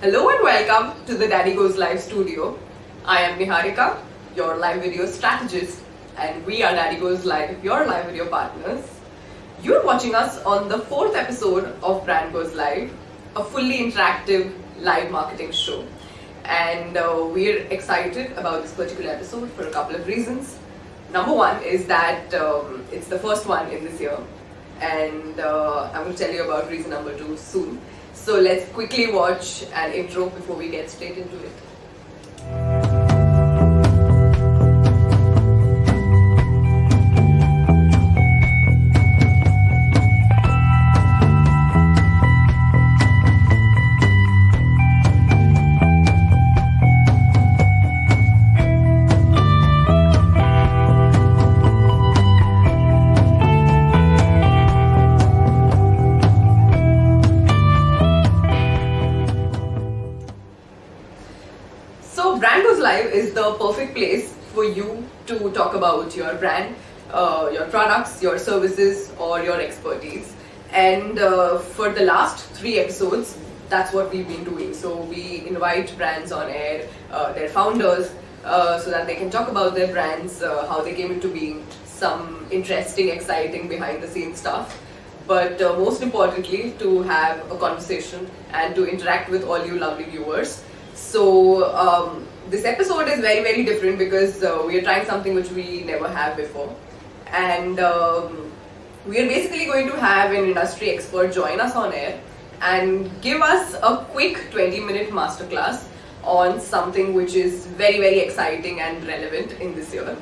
Hello and welcome to the Daddy Goes Live studio. I am Niharika, your live video strategist, and we are Daddy Goes Live, your live video partners. You're watching us on the 4th episode of Brand Goes Live, a fully interactive live marketing show. And we're excited about this particular episode for a couple of reasons. Number one is that it's the first one in this year, and I'm going to tell you about reason number two soon. So let's quickly watch an intro before we get straight into it. So Brand Goes Live is the perfect place for you to talk about your brand, your products, your services, or your expertise. And for the last 3 episodes, that's what we've been doing. So we invite brands on air, their founders, so that they can talk about their brands, how they came into being, some interesting, exciting behind the scenes stuff. But most importantly, to have a conversation and to interact with all you lovely viewers. So this episode is very, very different because we are trying something which we never have before, and we are basically going to have an industry expert join us on air and give us a quick 20-minute masterclass on something which is very, very exciting and relevant in this year.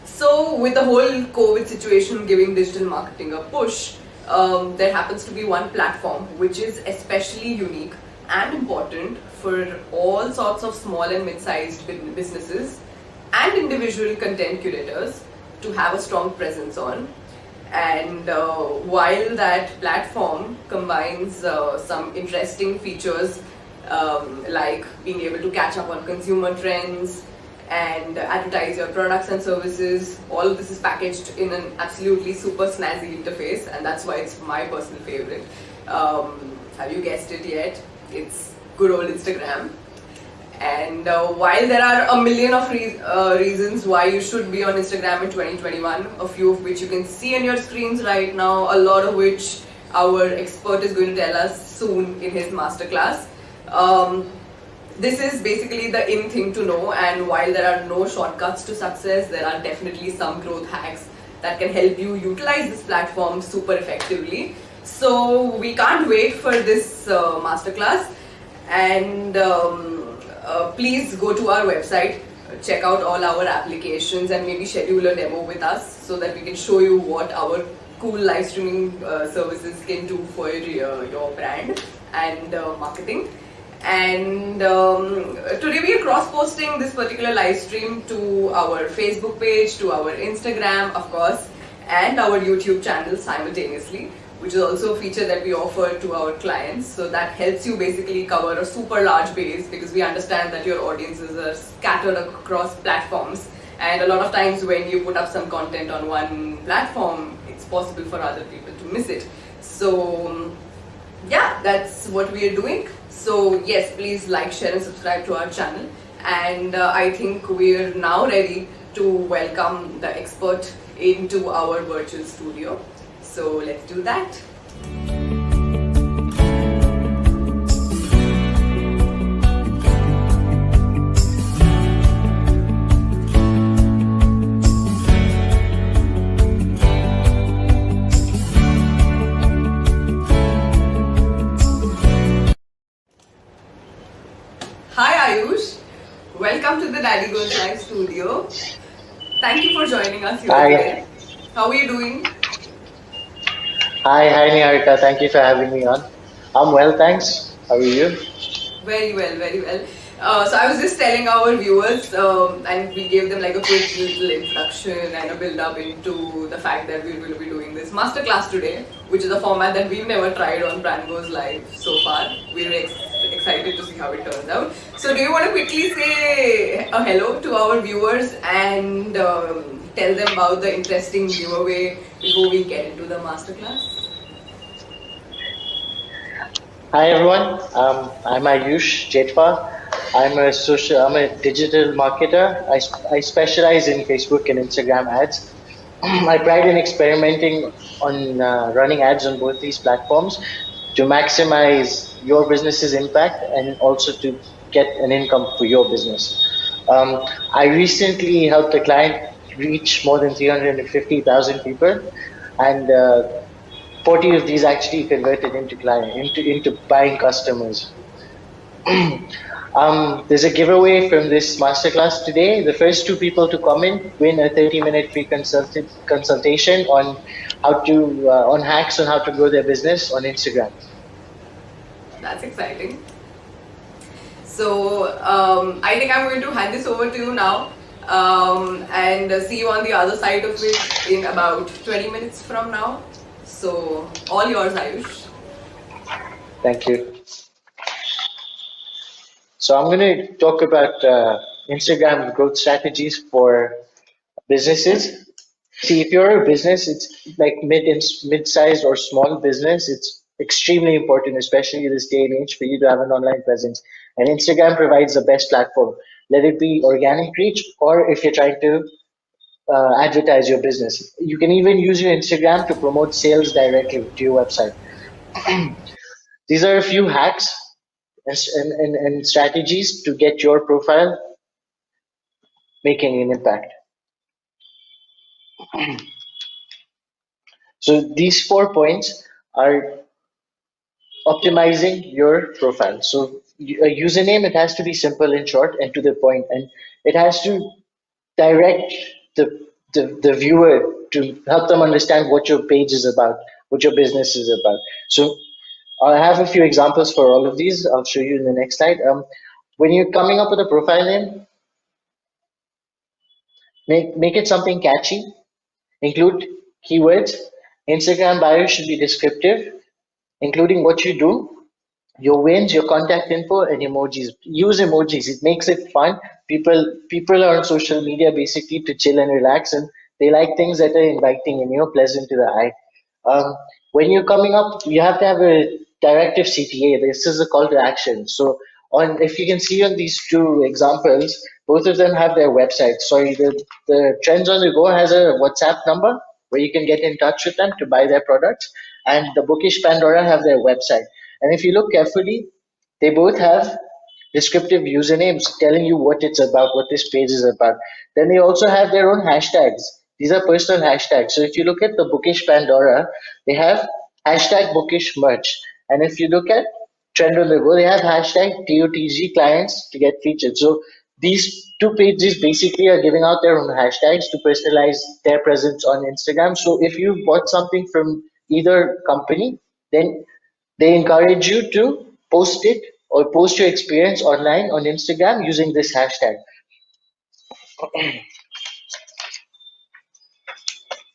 So with the whole COVID situation giving digital marketing a push, there happens to be one platform which is especially unique and important for all sorts of small and mid-sized businesses and individual content curators to have a strong presence on. And while that platform combines some interesting features like being able to catch up on consumer trends and advertise your products and services, all of this is packaged in an absolutely super snazzy interface, and that's why it's my personal favorite. Have you guessed it yet? It's good old Instagram. And while there are a million of reasons why you should be on Instagram in 2021, a few of which you can see on your screens right now, a lot of which our expert is going to tell us soon in his masterclass. This is basically the in thing to know, and while there are no shortcuts to success, there are definitely some growth hacks that can help you utilize this platform super effectively. So we can't wait for this masterclass, and please go to our website, check out all our applications, and maybe schedule a demo with us so that we can show you what our cool live streaming services can do for your brand and marketing. And today we are cross-posting this particular live stream to our Facebook page, to our Instagram, of course, and our YouTube channel simultaneously, which is also a feature that we offer to our clients. So that helps you basically cover a super large base, because we understand that your audiences are scattered across platforms, and a lot of times when you put up some content on one platform, it's possible for other people to miss it. So yeah, that's what we are doing. So yes, please like, share and subscribe to our channel, and I think we're now ready to welcome the expert into our virtual studio. So let's do that. Hi Ayush, welcome to the Daddy Goes Live studio. Thank you for joining us here today. How are you doing? Hi Niharika. Thank you for having me on. I'm well, thanks. How are you? Very well, very well. So I was just telling our viewers, and we gave them like a quick little introduction and a build-up into the fact that we will be doing this masterclass today, which is a format that we've never tried on Brand Goes Live so far. We're excited to see how it turns out. So do you want to quickly say a hello to our viewers and tell them about the interesting giveaway before we get into the masterclass? Hi everyone. I'm Ayush Jethwa. I'm a digital marketer. I specialize in Facebook and Instagram ads. I pride in experimenting on running ads on both these platforms to maximize your business's impact and also to get an income for your business. Um, I recently helped a client reach more than 350,000 people, and 40 of these actually converted into into buying customers. There's a giveaway from this masterclass today. The first two people to comment win a 30-minute free consultation on hacks on how to grow their business on Instagram. That's exciting. So I think I'm going to hand this over to you now and see you on the other side of it in about 20 minutes from now. So all yours, Ayush. Thank you. So I'm going to talk about Instagram growth strategies for businesses. See, if you're a business, it's like mid-sized or small business, it's extremely important, especially in this day and age, for you to have an online presence. And Instagram provides the best platform. Let it be organic reach, or if you're trying to advertise your business, you can even use your Instagram to promote sales directly to your website. These are a few hacks and strategies to get your profile making an impact. So these 4 points are optimizing your profile. So a username, it has to be simple and short and to the point, and it has to direct the viewer to help them understand what your page is about, what your business is about. So I have a few examples for all of these. I'll show you in the next slide. When you're coming up with a profile name, make it something catchy. Include keywords. Instagram bio should be descriptive, including what you do, your wins, your contact info, and emojis. Use emojis. It makes it fun. People are on social media basically to chill and relax, and they like things that are inviting and pleasant to the eye. When you're coming up, you have to have a directive CTA. This is a call to action. So on, if you can see on these two examples, both of them have their websites. Sorry, the Trends on the Go has a WhatsApp number where you can get in touch with them to buy their products, and the Bookish Pandora have their website. And if you look carefully, they both have descriptive usernames telling you what it's about, what this page is about. Then they also have their own hashtags. These are personal hashtags. So if you look at the Bookish Pandora, they have hashtag bookish merch. And if you look at Trend on the Go, they have hashtag TOTG clients to get featured. So these two pages basically are giving out their own hashtags to personalize their presence on Instagram. So if you bought something from either company, then they encourage you to post it or post your experience online on Instagram using this hashtag.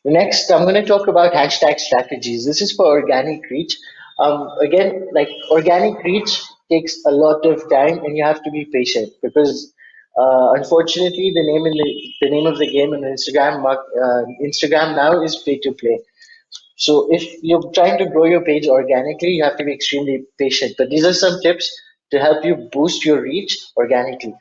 Next, I'm going to talk about hashtag strategies. This is for organic reach. Again, like organic reach takes a lot of time, and you have to be patient because, unfortunately, the name of the game in Instagram now is pay to play. So if you're trying to grow your page organically, you have to be extremely patient. But these are some tips to help you boost your reach organically.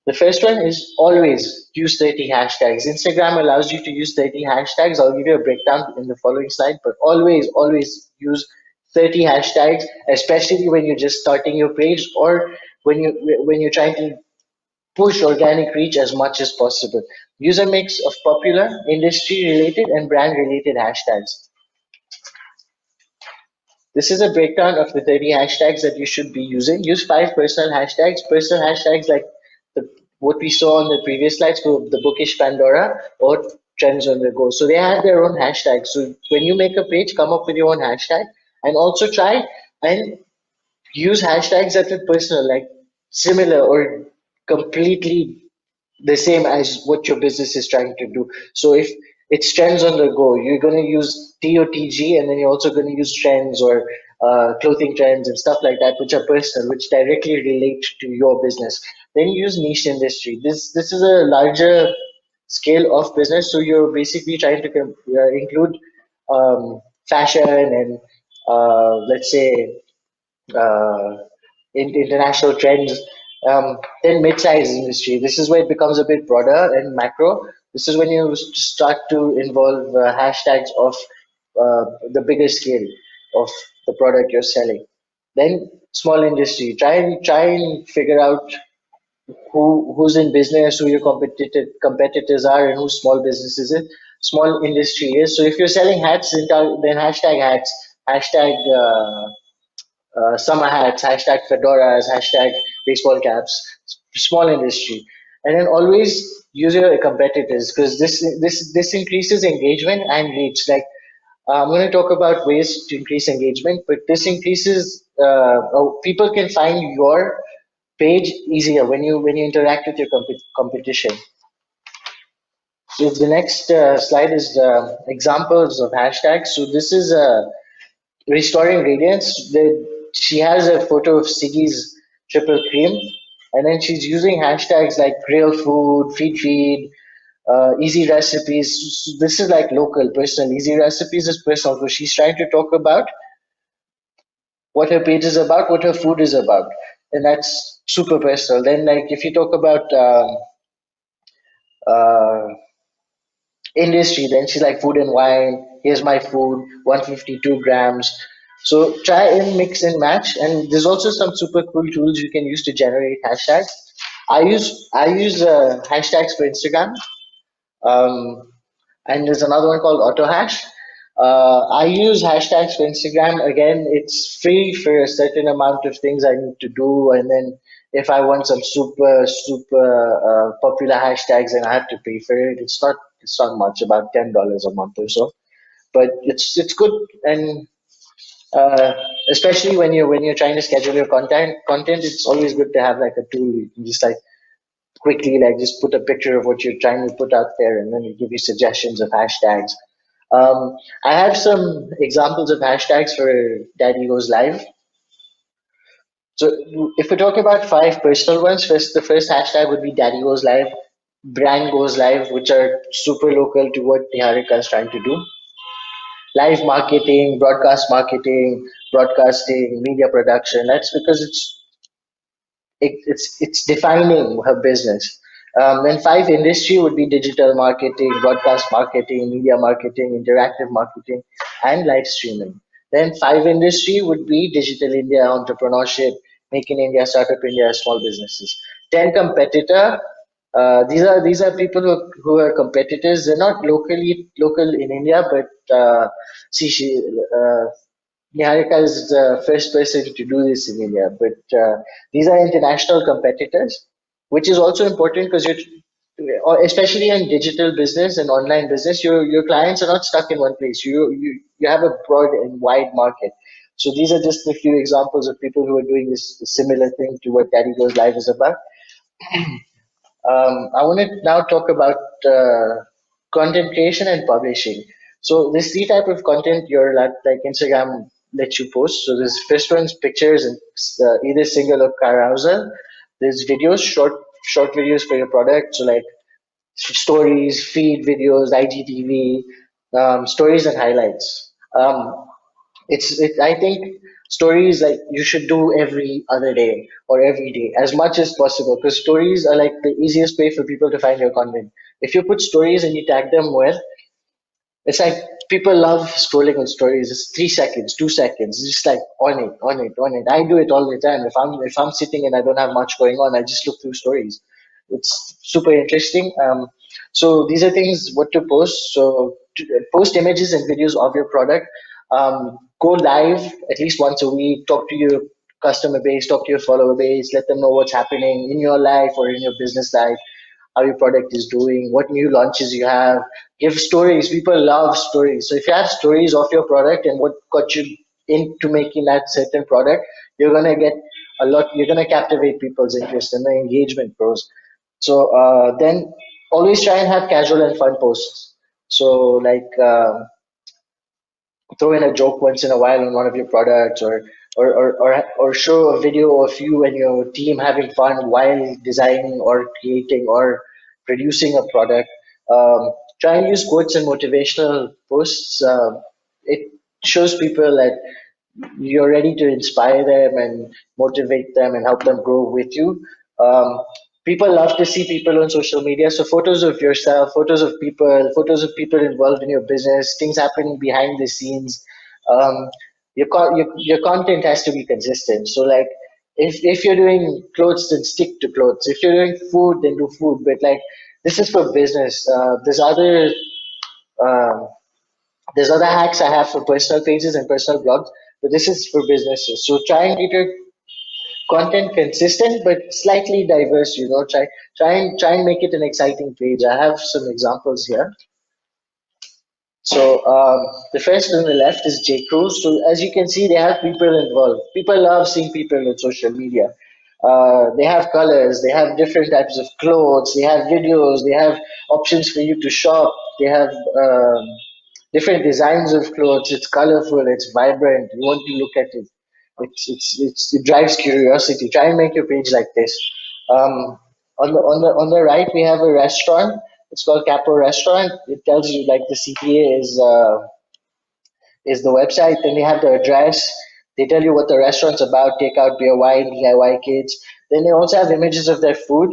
The first one is always use 30 hashtags. Instagram allows you to use 30 hashtags. I'll give you a breakdown in the following slide, but always use 30 hashtags, especially when you're just starting your page or when you're trying to push organic reach as much as possible. Use a mix of popular, industry related, and brand related hashtags. This is a breakdown of the 30 hashtags that you should be using. Use 5 personal hashtags like what we saw on the previous slides for the Bookish Pandora or Trends on the Go. So they have their own hashtags. So when you make a page, come up with your own hashtag and also try and use hashtags that are personal, like similar or completely the same as what your business is trying to do. So if it's trends on the go, you're going to use TOTG, and then you're also going to use trends or clothing trends and stuff like that, which are personal, which directly relate to your business. Then you use niche industry. This is a larger scale of business, so you're basically trying to include fashion and let's say uh, international trends. Then mid-size industry. This is where it becomes a bit broader and macro. This is when you start to involve hashtags of the bigger scale of the product you're selling. Then small industry. Try and figure out who's in business, who your competitors are, and who small businesses is, small industry is. So if you're selling hats, then hashtag hats, hashtag summer hats, hashtag fedoras, hashtag baseball caps, small industry, and then always use your competitors because this increases engagement and reach. Like I'm going to talk about ways to increase engagement, but this increases people can find your page easier when you interact with your competition. So the next slide is examples of hashtags. So this is restoring radiance. She has a photo of Siggy's triple cream, and then she's using hashtags like real food, feed, easy recipes. So this is like local, personal. Easy recipes is personal. So she's trying to talk about what her page is about, what her food is about, and that's super personal. Then, like if you talk about uh, industry, then she's like food and wine. Here's my food, 152 grams. So try and mix and match. And there's also some super cool tools you can use to generate hashtags. I use hashtags for Instagram. Um, and there's another one called AutoHash. I use hashtags for Instagram. Again, it's free for a certain amount of things I need to do, and then if I want some super popular hashtags, then I have to pay for it. It's not much, about $10 a month or so, but it's good, and uh, especially when you're trying to schedule your content, it's always good to have like a tool you can just like quickly like just put a picture of what you're trying to put out there, and then it give you suggestions of hashtags. I have some examples of hashtags for Daddy Goes Live. So if we talk about five personal ones, the first hashtag would be Daddy Goes Live, Brand Goes Live, which are super local to what Niharika is trying to do. Live marketing, broadcasting, media production. That's because it's defining her business. Then five industry would be digital marketing, broadcast marketing, media marketing, interactive marketing, and live streaming. Then five industry would be digital India, entrepreneurship, make in India, startup India, small businesses. 10 competitor. These are people who are competitors. They're not local in India, but see, Niharika is the first person to do this in India, but these are international competitors, which is also important because especially in digital business and online business, your clients are not stuck in one place. You have a broad and wide market. So these are just a few examples of people who are doing this similar thing to what Daddy Goes Live is about. I want to now talk about content creation and publishing. So there's three type of content like Instagram lets you post. So there's first one's pictures and either single or carousel. There's videos, short videos for your product. So like stories, feed videos, IGTV, stories and highlights. I think stories like you should do every other day or every day as much as possible because stories are like the easiest way for people to find your content. If you put stories and you tag them well, it's like people love scrolling on stories. It's 3 seconds, 2 seconds. It's just like on it, on it, on it. I do it all the time. If I'm sitting and I don't have much going on, I just look through stories. It's super interesting. So these are things what to post. So post images and videos of your product. Go live at least once a week. Talk to your customer base. Talk to your follower base. Let them know what's happening in your life or in your business life, how your product is doing, what new launches you have. Give stories. People love stories. So if you have stories of your product and what got you into making that certain product, you're gonna get a lot. You're gonna captivate people's interest and the engagement grows. So then always try and have casual and fun posts. So like throw in a joke once in a while on one of your products or show a video of you and your team having fun while designing or creating or producing a product. Try and use quotes and motivational posts. It shows people that you're ready to inspire them and motivate them and help them grow with you. Um, People love to see people on social media. So photos of yourself, photos of people involved in your business, things happening behind the scenes. Um, your content has to be consistent. So like if you're doing clothes, then stick to clothes. If you're doing food, then do food. But like this is for business. Um, there's other hacks I have for personal pages and personal blogs, but this is for businesses. So try and keep your content consistent but slightly diverse. Try and make it an exciting page. I have some examples here. So the first on the left is J. Cruz. So as you can see, they have people involved. People love seeing people on social media. They have colors. They have different types of clothes. They have videos. They have options for you to shop. They have different designs of clothes. It's colorful. It's vibrant. You want to look at it. It drives curiosity. Try and make your page like this. On the right, we have a restaurant. It's called Capo Restaurant. It tells you like the CTA is the website. Then they have the address. They tell you what the restaurant's about: takeout, beer, wine, DIY kids. Then they also have images of their food.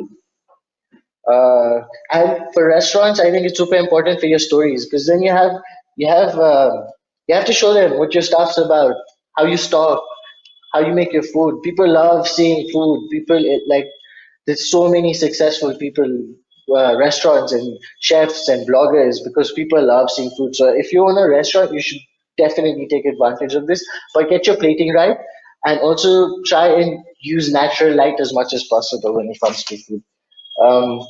And for restaurants, I think it's super important for your stories because then you have you have to show them what your stuff's about, how you stock, how you make your food. People love seeing food. Like there's so many successful people, restaurants and chefs and bloggers because people love seeing food. So if you own a restaurant, you should definitely take advantage of this. But get your plating right, and also try and use natural light as much as possible when it comes to food. Um,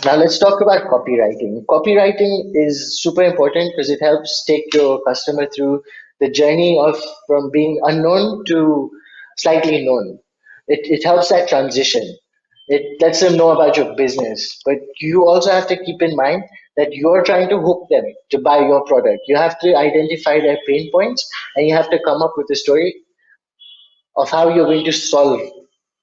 Now let's talk about copywriting. Copywriting is super important because it helps take your customer through the journey of from being unknown to slightly known. It helps that transition. It lets them know about your business, but you also have to keep in mind that you're trying to hook them to buy your product. You have to identify their pain points and you have to come up with a story of how you're going to solve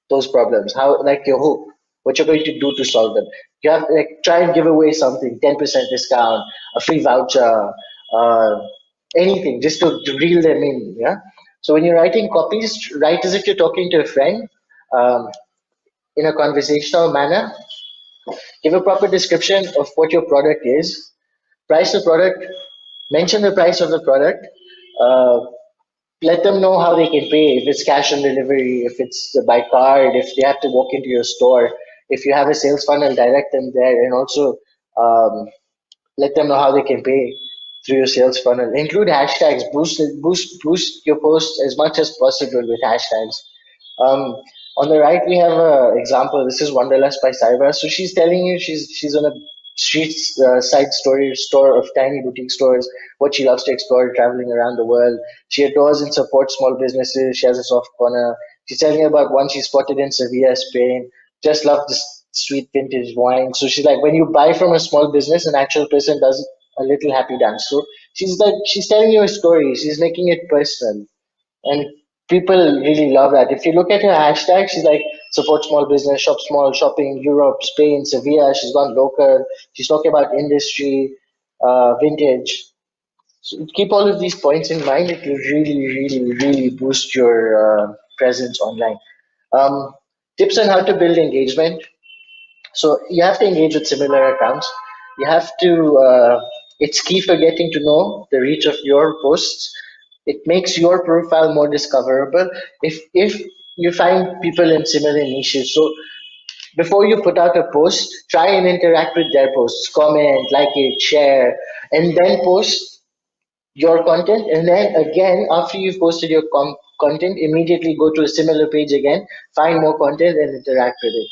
those problems, how like your hook, what you're going to do to solve them. You have like try and give away something, 10% discount, a free voucher, uh, anything, just to reel them in. Yeah. So when you're writing copies, write as if you're talking to a friend, um, in a conversational manner. Give a proper description of what your product is. Price the product. Mention the price of the product. Uh, Let them know how they can pay. If it's cash on delivery, if it's by card, if they have to walk into your store, if you have a sales funnel, direct them there, and also let them know how they can pay through your sales funnel. Include hashtags. Boost your post as much as possible with hashtags. Um, on the right, we have an example. This is Wanderlust by Saiba. So she's telling you she's on a street side store of tiny boutique stores. What she loves to explore, traveling around the world. She adores and supports small businesses. She has a soft corner. She's telling you about one she spotted in Sevilla, Spain. Just love this sweet vintage wine. So she's like, when you buy from a small business, an actual person does a little happy dance. So she's telling you a story. She's making it personal. And people really love that. If you look at her hashtag, she's like support small business, shop small, shopping, Europe, Spain, Sevilla. She's gone local. She's talking about industry, vintage. So keep all of these points in mind. It will really, really, really boost your presence online. Um, Tips on how to build engagement. So you have to engage with similar accounts. You have to. It's key for getting to know the reach of your posts. It makes your profile more discoverable. If you find people in similar niches, so before you put out a post, try and interact with their posts, comment, like it, share, and then post your content. And then again, after you've posted your content, immediately go to a similar page again, find more content, and interact with it.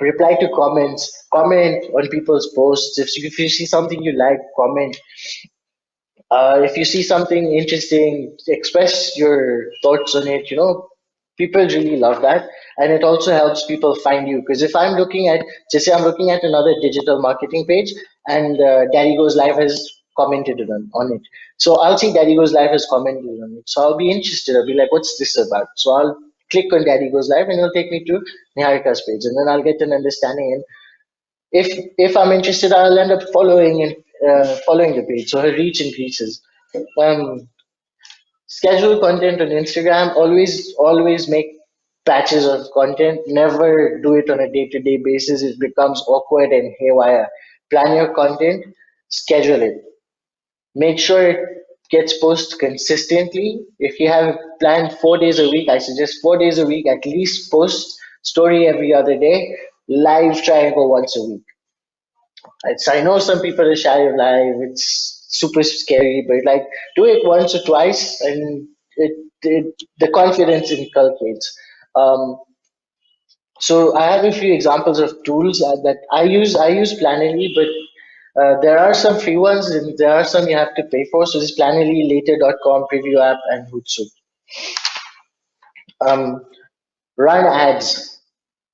Reply to comments, comment on people's posts. If you see something you like, comment. If you see something interesting, express your thoughts on it. People really love that, and it also helps people find you. Because if I'm looking at, just say I'm looking at another digital marketing page, and Daddy Goes Live has commented on it, so I'll see Daddy Goes Live has commented on it. So I'll be interested. I'll be like, what's this about? So I'll click on Daddy Goes Live, and it'll take me to Niharika's page, and then I'll get an understanding. If I'm interested, I'll end up following the page, so her reach increases. Um, Schedule content on Instagram. Always make patches of content. Never do it on a day-to-day basis. It becomes awkward and haywire. Plan your content, schedule it. Make sure it gets posted consistently. If you have planned 4 days a week, I suggest 4 days a week, at least post story every other day. Live, try and go once a week. I know some people are shy of live. It's super scary, but like do it once or twice, and the confidence inculcates. Um, so I have a few examples of tools that I use. I use Planoly, but there are some free ones and there are some you have to pay for. So this Planoly, Later.com, Preview App, and Hootsuite. Um, Run ads.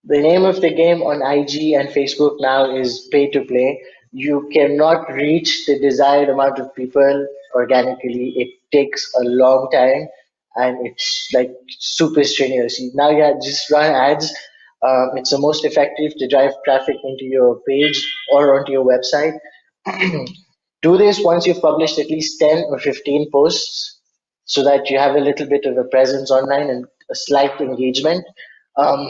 The name of the game on IG and Facebook now is pay to play. You cannot reach the desired amount of people organically. It takes a long time and it's like super strenuous. Now, yeah, just run ads. It's the most effective to drive traffic into your page or onto your website. Do this once you've published at least 10 or 15 posts so that you have a little bit of a presence online and a slight engagement. Um,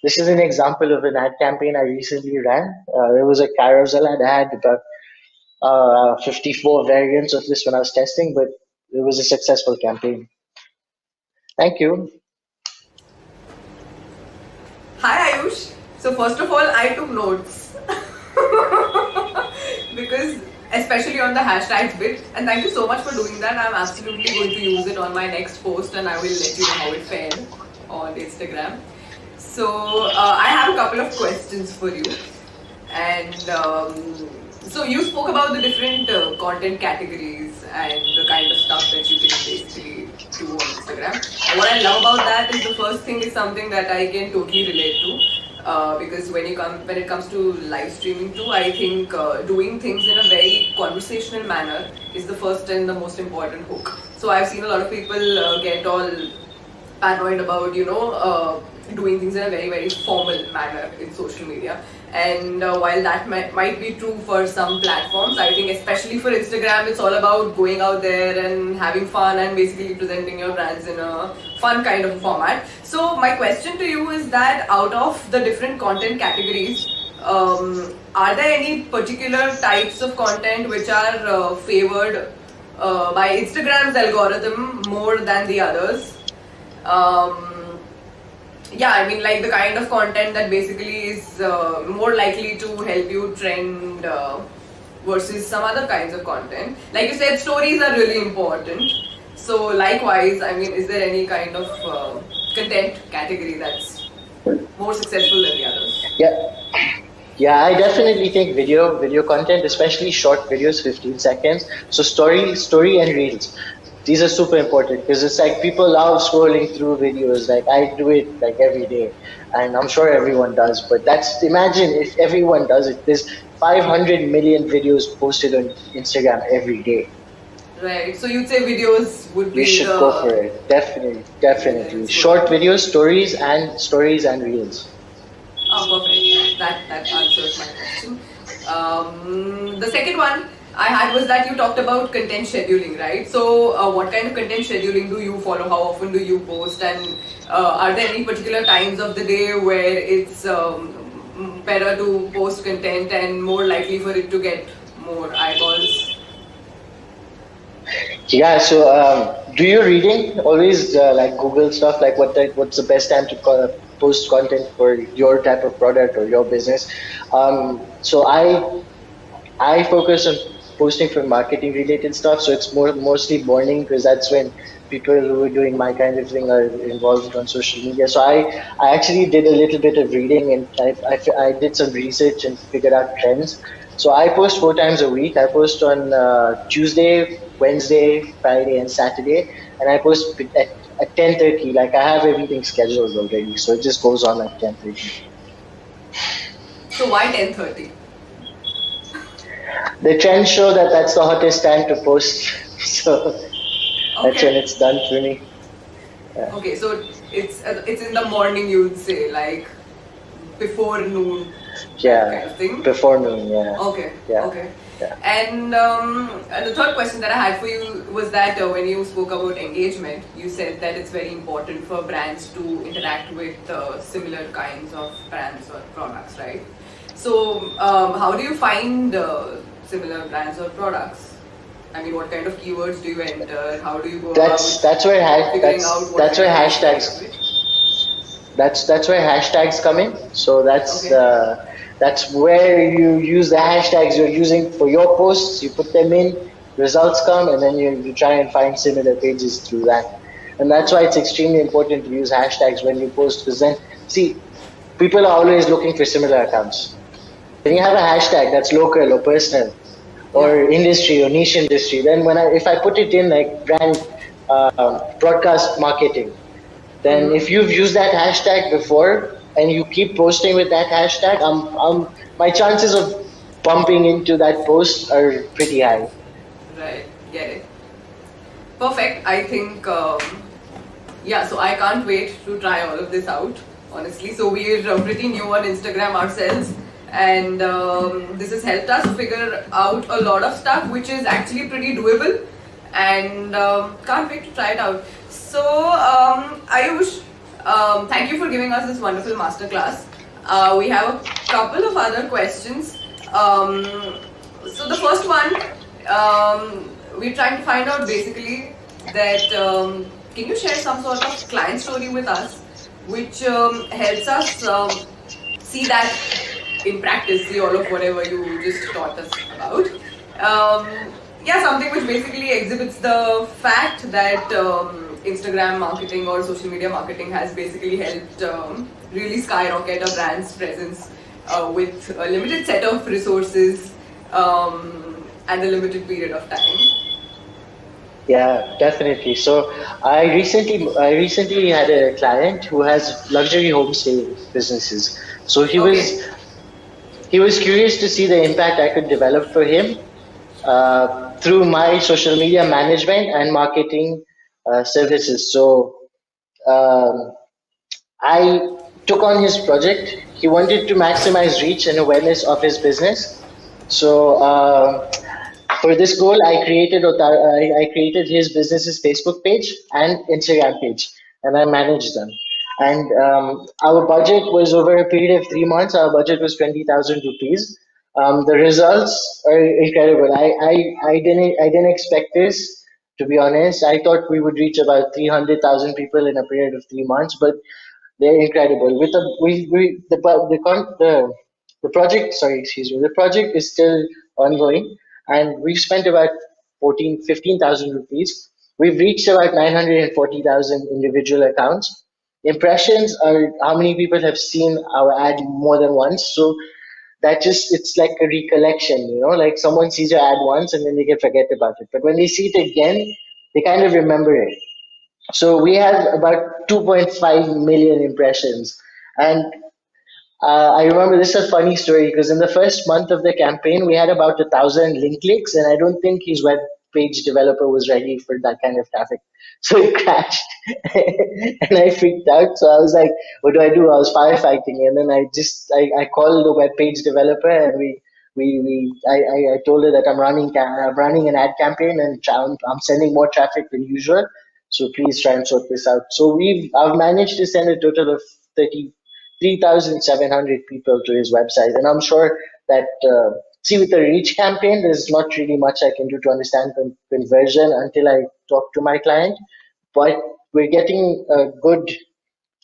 this is an example of an ad campaign I recently ran. There was a carousel ad. I had about 54 variants of this when I was testing, but it was a successful campaign. Thank you. Hi Ayush. So first of all, I took notes because especially on the hashtags bit, and thank you so much for doing that. I'm absolutely going to use it on my next post, and I will let you know how it fared on Instagram. So I have a couple of questions for you, and so you spoke about the different content categories and the kind of stuff that you can basically do on Instagram. And what I love about that is the first thing is something that I can totally relate to. Because when it comes to live streaming too, I think doing things in a very conversational manner is the first and the most important hook. So I've seen a lot of people get all paranoid about doing things in a very formal manner in social media, and while that might be true for some platforms, I think especially for Instagram it's all about going out there and having fun and basically presenting your brands in a fun kind of format. So my question to you is that out of the different content categories, are there any particular types of content which are favored by Instagram's algorithm more than the others? Yeah, I mean, like the kind of content that basically is more likely to help you trend versus some other kinds of content. Like you said, stories are really important. So, likewise, I mean, is there any kind of content category that's more successful than the others? Yeah. Yeah, I definitely think video content, especially short videos, 15 seconds. So story and reels. These are super important because it's like people love scrolling through videos. Like I do it like every day, and I'm sure everyone does. But that's imagine if everyone does it. There's 500 million videos posted on Instagram every day. Right. So you'd say videos would be You should the go for it. Definitely. Short videos, stories and reels. Oh, perfect. That answers my question. The second one I had was that you talked about content scheduling, right? So, what kind of content scheduling do you follow? How often do you post? And are there any particular times of the day where it's better to post content and more likely for it to get more eyeballs? Yeah, so do you reading? Always like Google stuff, like what's the best time to post content for your type of product or your business? So I focus on posting for marketing related stuff. So it's mostly morning because that's when people who are doing my kind of thing are involved on social media. So I actually did a little bit of reading and I did some research and figured out trends. So I post 4 times a week. I post on Tuesday, Wednesday, Friday, and Saturday, and I post at 10:30. Like I have everything scheduled already, so it just goes on at 10:30. So why 10:30? The trends show that that's the hottest time to post, so that's when Okay. it's done for me. Yeah. Okay. So it's in the morning. You'd say like before noon, that Yeah, kind of thing. before noon. Yeah, Okay, yeah. okay. Yeah. And the third question that I had for you was that when you spoke about engagement, you said that it's very important for brands to interact with similar kinds of brands or products, right? So, how do you find similar brands or products? I mean, what kind of keywords do you enter? How do you go about That's where figuring out what that's kind where of reach to hashtags target? that's where hashtags come in. So Okay. that's where you use the hashtags you're using for your posts. You put them in, results come, and then you try and find similar pages through that. And that's why it's extremely important to use hashtags when you post, because then see, people are always looking for similar accounts. When you have a hashtag that's local or personal Yeah. or industry or niche industry, then if I put it in like brand broadcast marketing, then if you've used that hashtag before and you keep posting with that hashtag, my chances of bumping into that post are pretty high. Right. Get it. Perfect. I think, yeah, so I can't wait to try all of this out, honestly. So we're pretty new on Instagram ourselves, and this has helped us figure out a lot of stuff, which is actually pretty doable, and can't wait to try it out. So, Ayush, thank you for giving us this wonderful masterclass. We have a couple of other questions. So the first one, we're trying to find out basically that can you share some sort of client story with us, which helps us see that in practice, see all of whatever you just taught us about. Yeah, something which basically exhibits the fact that Instagram marketing or social media marketing has basically helped really skyrocket a brand's presence with a limited set of resources and a limited period of time. Yeah, definitely. So I recently had a client who has luxury homestay businesses. So Okay. he was curious to see the impact I could develop for him through my social media management and marketing services. So um, I took on his project. He wanted to maximize reach and awareness of his business. So for this goal, I created his business's Facebook page and Instagram page, and I managed them. And our budget was over a period of 3 months. Our budget was 20,000 rupees. The results are incredible. I didn't expect this, to be honest. I thought we would reach about 300,000 people in a period of 3 months, but they're incredible. With the we the project, sorry, excuse me, the project is still ongoing, and we've spent about 15,000 rupees. We've reached about 940,000 individual accounts. Impressions are how many people have seen our ad more than once. So that just it's like a recollection, like someone sees your ad once and then they can forget about it. But when they see it again, they kind of remember it. So we have about 2.5 million impressions. And I remember this is a funny story because in the first month of the campaign, we had about 1,000 link clicks, and I don't think his web page developer was ready for that kind of traffic. So it crashed, and I freaked out. So I was like, "What do I do?" I was firefighting, and then I called the web page developer, and I told her that I'm running an ad campaign, and I'm sending more traffic than usual. So please try and sort this out. So I've managed to send a total of 3,700 people to his website. And I'm sure that, see, with the reach campaign, there's not really much I can do to understand conversion until I talk to my client. But we're getting good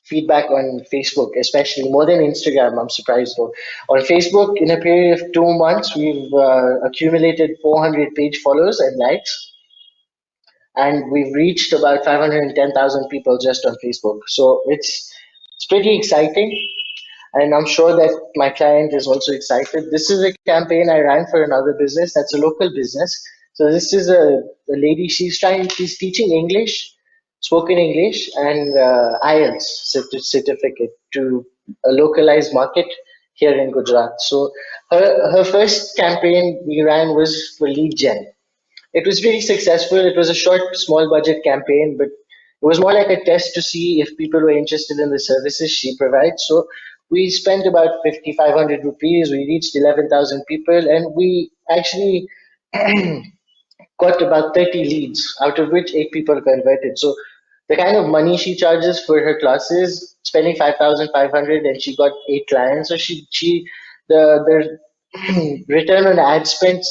feedback on Facebook, especially more than Instagram. I'm surprised though. On Facebook, in a period of 2 months, we've accumulated 400 page follows and likes, and we've reached about 510,000 people just on Facebook. So it's pretty exciting, and I'm sure that my client is also excited. This is a campaign I ran for another business that's a local business. So this is a lady. She's teaching English, spoken English, and IELTS certificate to a localized market here in Gujarat. So her first campaign we ran was for lead gen. It was really successful. It was a short, small budget campaign, but it was more like a test to see if people were interested in the services she provides. So We spent about 5,500 rupees. We reached 11,000 people, and we actually got about 30 leads, out of which 8 people converted. So the kind of money she charges for her classes, spending 5,500, and she got 8 clients. So the return on ad spend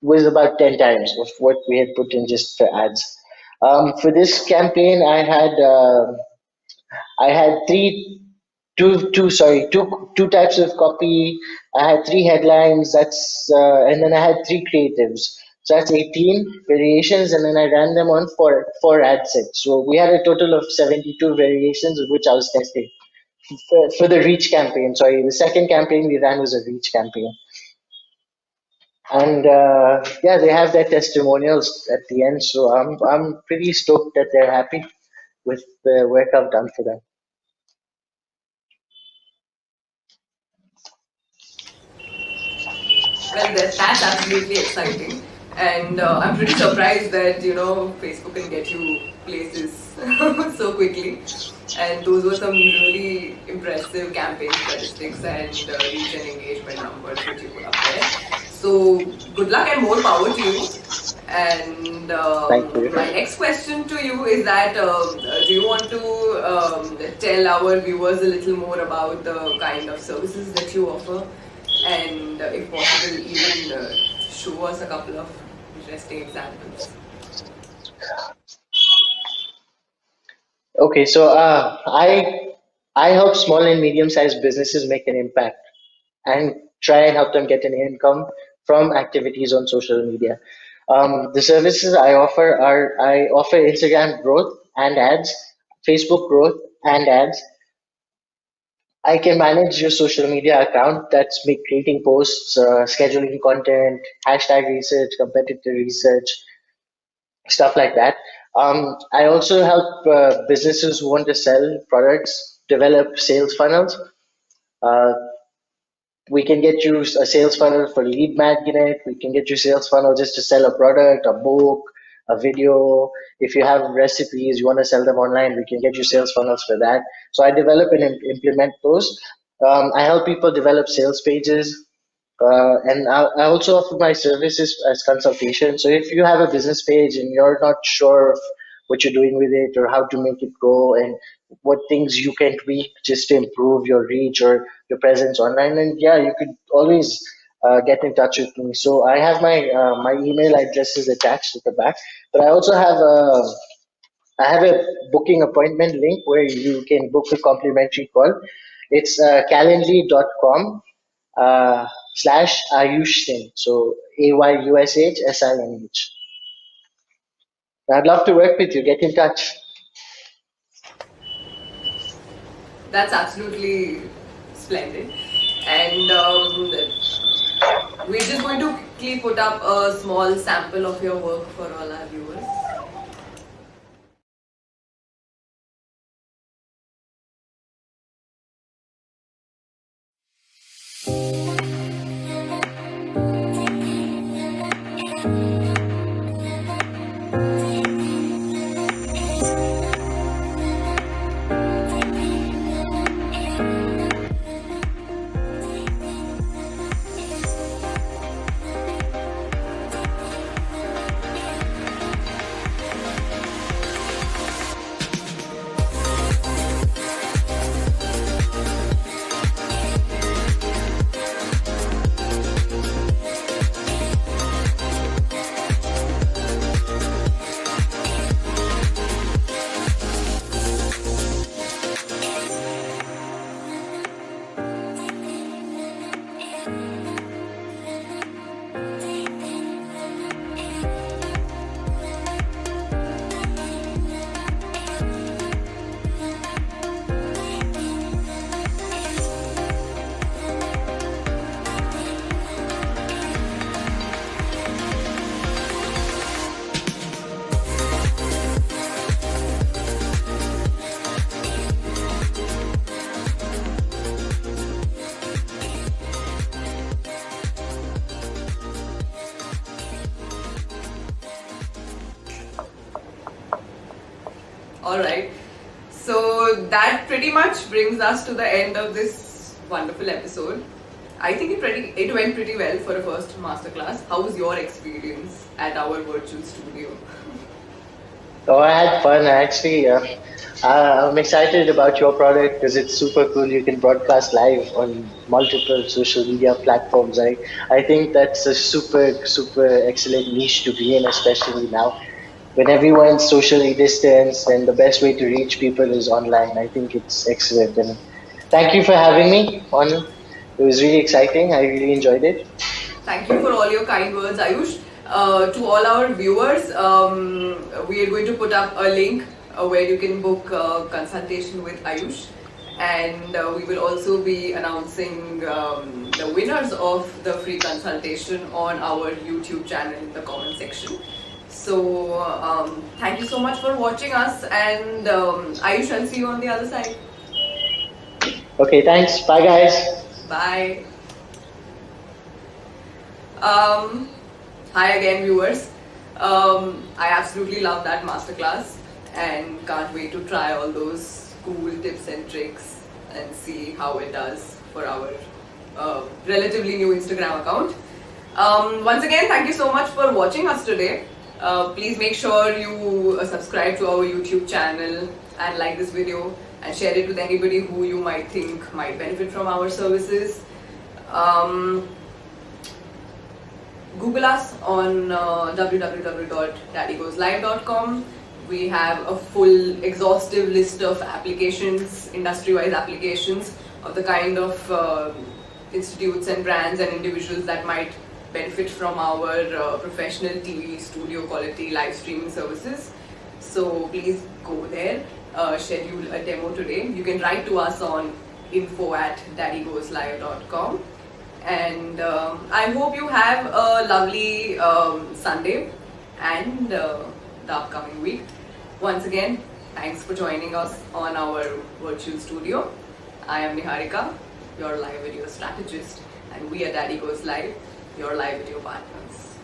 was about 10 times of what we had put in just for ads. For this campaign, I had two types of copy. I had three headlines. And then I had three creatives. So that's 18 variations, and then I ran them on four ad sets. So we had a total of 72 variations, of which I was testing for the reach campaign. Sorry, the second campaign we ran was a reach campaign, and yeah, they have their testimonials at the end. So I'm pretty stoked that they're happy with the work I've done for them. Well, that's absolutely exciting, and I'm pretty surprised that Facebook can get you places so quickly. And those were some really impressive campaign statistics and reach and engagement numbers which you put up there. So good luck and more power to you. And Thank you. my next question to you is that do you want to tell our viewers a little more about the kind of services that you offer, and if possible, even show us a couple of interesting examples? Okay, so I help small and medium sized businesses make an impact and try and help them get an income from activities on social media. The services I offer Instagram growth and ads, Facebook growth and ads. I can manage your social media account. That's me creating posts, scheduling content, hashtag research, competitor research, stuff like that. I also help businesses who want to sell products develop sales funnels. Uh, we can get you a sales funnel for lead magnet. We can get you sales funnel just to sell a product, a book, a video. If you have recipes, you want to sell them online, we can get you sales funnels for that. So I develop and implement those. I help people develop sales pages, and I also offer my services as consultation. So if you have a business page and you're not sure of what you're doing with it or how to make it grow and what things you can tweak just to improve your reach or your presence online, and yeah, you could always get in touch with me. So I have my email address is attached at the back, but I have a booking appointment link where you can book a complimentary call. It's calendly.com slash Ayush Singh. So AYUSHSINH. I'd love to work with you. Get in touch. That's absolutely splendid. And we're just going to quickly put up a small sample of your work for all our viewers. All right. So that pretty much brings us to the end of this wonderful episode. I think it went pretty well for a first masterclass. How was your experience at our virtual studio? Oh, I had fun actually. I'm excited about your product because it's super cool. You can broadcast live on multiple social media platforms. I think that's a super excellent niche to be in, especially now when everyone's socially distanced and the best way to reach people is online. I think it's excellent. And thank you for having me on. It was really exciting. I really enjoyed it. Thank you for all your kind words, Ayush. To all our viewers, we are going to put up a link where you can book a consultation with Ayush, and we will also be announcing the winners of the free consultation on our YouTube channel in the comment section. So, thank you so much for watching us, and Ayush, I'll see you on the other side. Okay, thanks. Bye, guys. Bye. Hi again, viewers. I absolutely love that masterclass and can't wait to try all those cool tips and tricks and see how it does for our relatively new Instagram account. Once again, thank you so much for watching us today. Please make sure you subscribe to our YouTube channel and like this video and share it with anybody who you might think might benefit from our services. Google us on www.daddygoeslive.com. We have a full exhaustive list of applications, industry-wise applications of the kind of institutes and brands and individuals that might benefit from our professional TV studio quality live streaming services. So please go there, schedule a demo today. You can write to us on info@daddygoeslive.com. And I hope you have a lovely Sunday and the upcoming week. Once again, thanks for joining us on our virtual studio. I am Niharika, your live video strategist, and we are Daddy Goes Live, your live video partners.